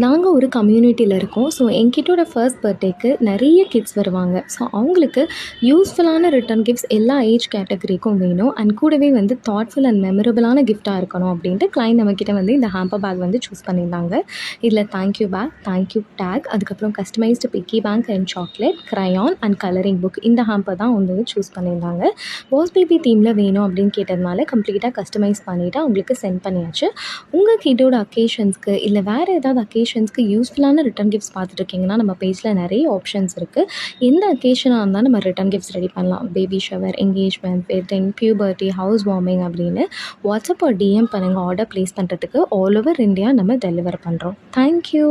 நாங்க ஒரு கம்யூனிட்டில இருக்கோம். ஸோ என்கிட்டோட ஃபர்ஸ்ட் பர்த்டேக்கு நெறைய கிட்ஸ் வருவாங்க. ஸோ அவங்களுக்கு யூஸ்ஃபுல்லான ரிட்டர்ன் கிஃப்ட்ஸ் எல்லா ஏஜ் கேட்டகரிக்கும் வேணும். அண்ட் கூடவே வந்து தாட்ஃபுல் அண்ட் மெமரபிளான கிஃப்ட்டா இருக்கணும் அப்படின்ட்டு கிளையண்ட் நம்மக்கிட்ட வந்து இந்த ஹேம்பர் பேக் வந்து சூஸ் பண்ணியிருந்தாங்க. இதில thank you bag, thank you tag, அதுக்கப்புறம் customised piggy bank and chocolate, crayon and colouring book இந்த ஹேம்பர் தான் வந்து சூஸ் பண்ணியிருந்தாங்க. பாஸ் பேபி தீமில் வேணும் அப்படின்னு கேட்டதுனால கம்ப்ளீட்டாக கஸ்டமைஸ் பண்ணிவிட்டு அவங்களுக்கு சென்ட் பண்ணியாச்சு. உங்கள் கிட்டோட அக்கேஷன்ஸ்க்கு இல்லை வேறு ஏதாவது அக்கேஷன்ஸ்க்கு யூஸ்ஃபுல்லான ரிட்டர்ன் கிஃப்ட்ஸ் பார்த்துட்ருக்கீங்கன்னா நம்ம பேஜில் நிறைய ஆப்ஷன்ஸ் இருக்குது. எந்த அக்கேஷனாக இருந்தால் நம்ம ரிட்டர்ன் கிஃப்ட்ஸ் ரெடி பண்ணலாம். Baby shower, engagement, wedding, puberty, house warming அப்படின்னு வாட்ஸ்அப் ஒரு டிஎம் பண்ணுங்கள். ஆர்டர் ப்ளேஸ் பண்ணுறதுக்கு ஆல் ஓவர் இந்தியா நம்ம டெலிவர் பண்ணுறோம். தேங்க்யூ.